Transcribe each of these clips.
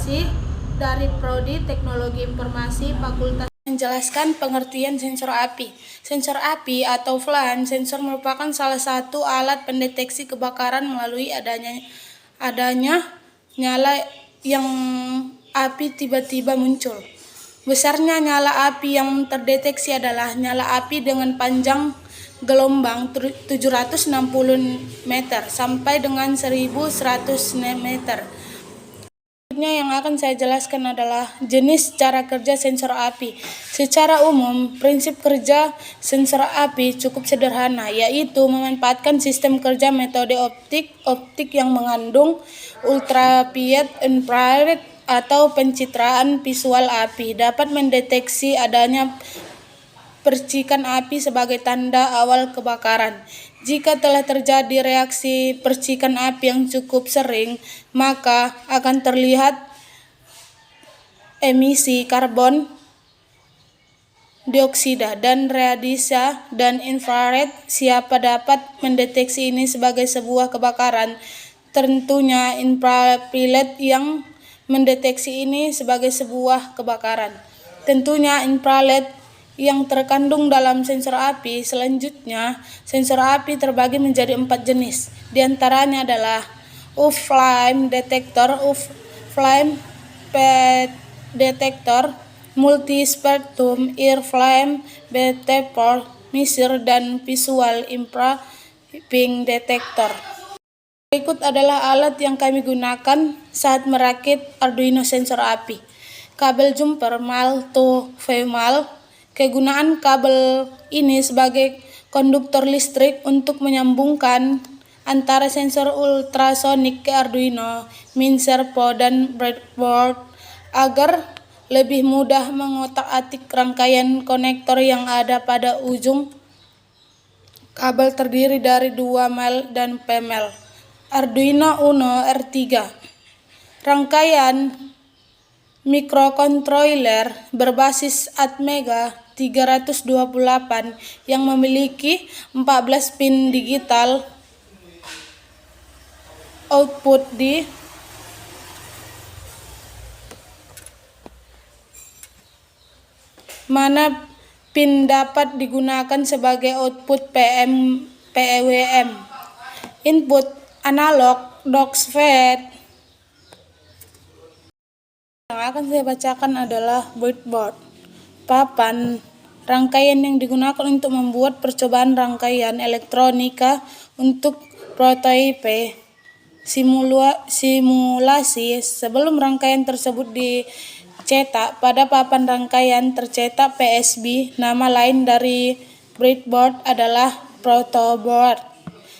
Informasi dari Prodi Teknologi Informasi Fakultas. Menjelaskan pengertian sensor api. Sensor api atau flame sensor merupakan salah satu alat pendeteksi kebakaran melalui adanya nyala yang api tiba-tiba muncul. Besarnya nyala api yang terdeteksi adalah nyala api dengan panjang gelombang 760 meter sampai dengan 1100 meter. Yang akan saya jelaskan adalah jenis cara kerja sensor api. Secara umum, prinsip kerja sensor api cukup sederhana, yaitu memanfaatkan sistem kerja metode optik yang mengandung ultraviolet, infrared, atau pencitraan visual api, dapat mendeteksi adanya percikan api sebagai tanda awal kebakaran. Jika telah terjadi reaksi percikan api yang cukup sering, maka akan terlihat emisi karbon dioksida dan radiasi dan infrared. Siapa dapat mendeteksi ini sebagai sebuah kebakaran? Tentunya infraviolet yang mendeteksi ini sebagai sebuah kebakaran. Tentunya infrared yang terkandung dalam sensor api. Selanjutnya, sensor api terbagi menjadi 4 jenis. Di antaranya adalah UV flame detector, UV flame detector, multi-spectrum ear flame detector, MISR, dan visual infrared detector. Berikut adalah alat yang kami gunakan saat merakit Arduino sensor api. Kabel jumper mal to female. Kegunaan kabel ini sebagai konduktor listrik untuk menyambungkan antara sensor ultrasonik ke Arduino, min servo, dan breadboard agar lebih mudah mengotak-atik rangkaian konektor yang ada pada ujung kabel. Terdiri dari 2 male dan female. Arduino Uno R3. Rangkaian mikrokontroller berbasis Atmega 328 yang memiliki 14 pin digital output di mana pin dapat digunakan sebagai output PWM, input analog DOCSFET. Yang akan saya bacakan adalah breadboard. Papan rangkaian yang digunakan untuk membuat percobaan rangkaian elektronika untuk prototipe simulasi. Sebelum rangkaian tersebut dicetak, pada papan rangkaian tercetak PSB. Nama lain dari breadboard adalah protoboard.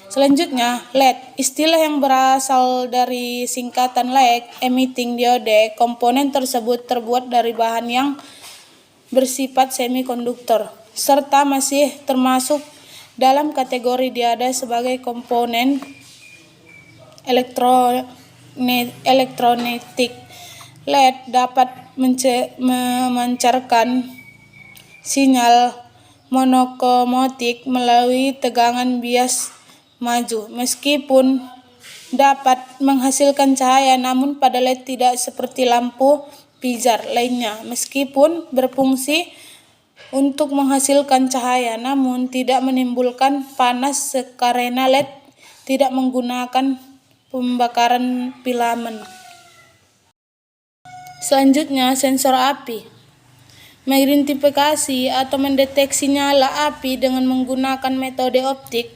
Selanjutnya, LED, istilah yang berasal dari singkatan light emitting diode. Komponen tersebut terbuat dari bahan yang bersifat semikonduktor, serta masih termasuk dalam kategori diode sebagai komponen elektronik. LED dapat memancarkan sinyal monokromatik melalui tegangan bias maju. Meskipun dapat menghasilkan cahaya, namun pada LED tidak seperti lampu pijar lainnya. Meskipun berfungsi untuk menghasilkan cahaya, namun tidak menimbulkan panas karena LED tidak menggunakan pembakaran filamen. Selanjutnya, sensor api. Mengidentifikasi atau mendeteksi nyala api dengan menggunakan metode optik.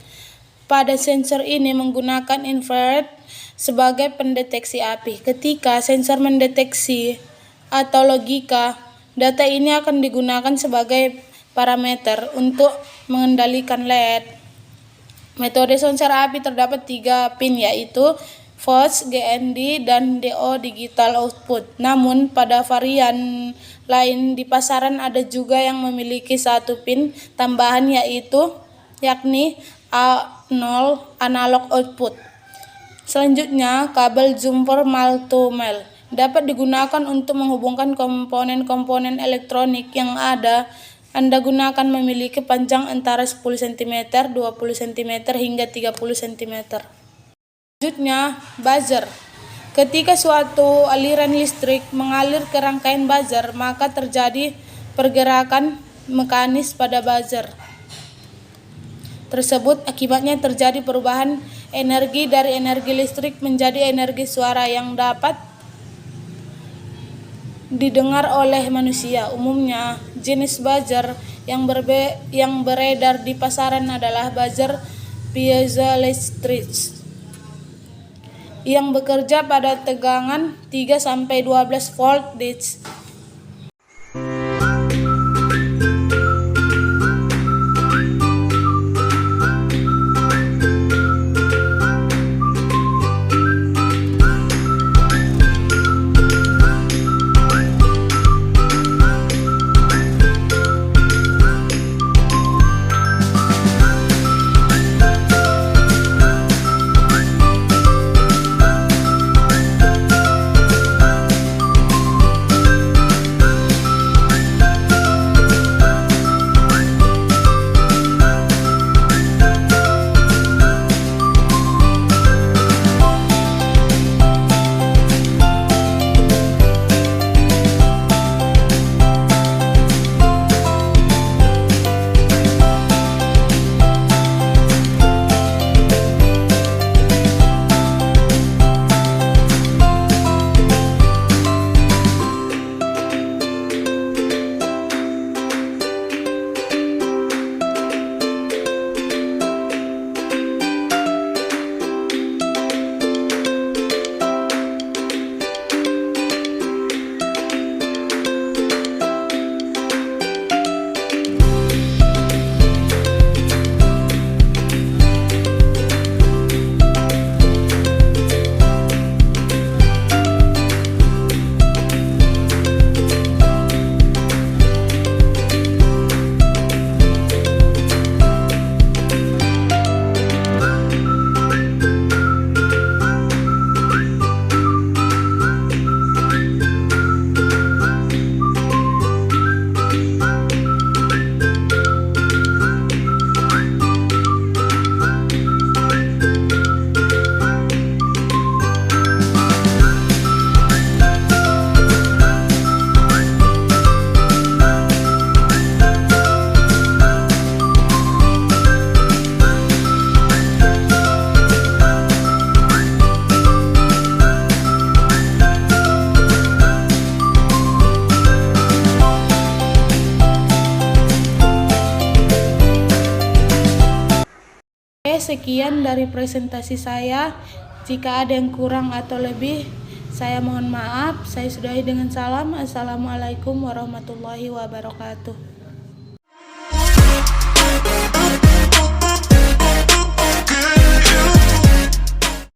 Pada sensor ini menggunakan infrared sebagai pendeteksi api. Ketika sensor mendeteksi atau logika, data ini akan digunakan sebagai parameter untuk mengendalikan LED. Metode sensor api terdapat 3 pin, yaitu Fuse, GND, dan DO digital output. Namun pada varian lain di pasaran ada juga yang memiliki 1 pin tambahan, yakni A0 analog output. Selanjutnya, kabel jumper male to male dapat digunakan untuk menghubungkan komponen-komponen elektronik yang Anda gunakan memiliki panjang antara 10 cm, 20 cm, hingga 30 cm. Selanjutnya, buzzer. Ketika suatu aliran listrik mengalir ke rangkaian buzzer, maka terjadi pergerakan mekanis pada buzzer tersebut. Akibatnya terjadi perubahan energi dari energi listrik menjadi energi suara yang dapat didengar oleh manusia. Umumnya, jenis buzzer yang beredar di pasaran adalah buzzer piezoelectric yang bekerja pada tegangan 3-12 volt DC. Sekian dari presentasi saya. Jika ada yang kurang atau lebih, saya mohon maaf. Saya sudahi dengan salam. Assalamualaikum warahmatullahi wabarakatuh.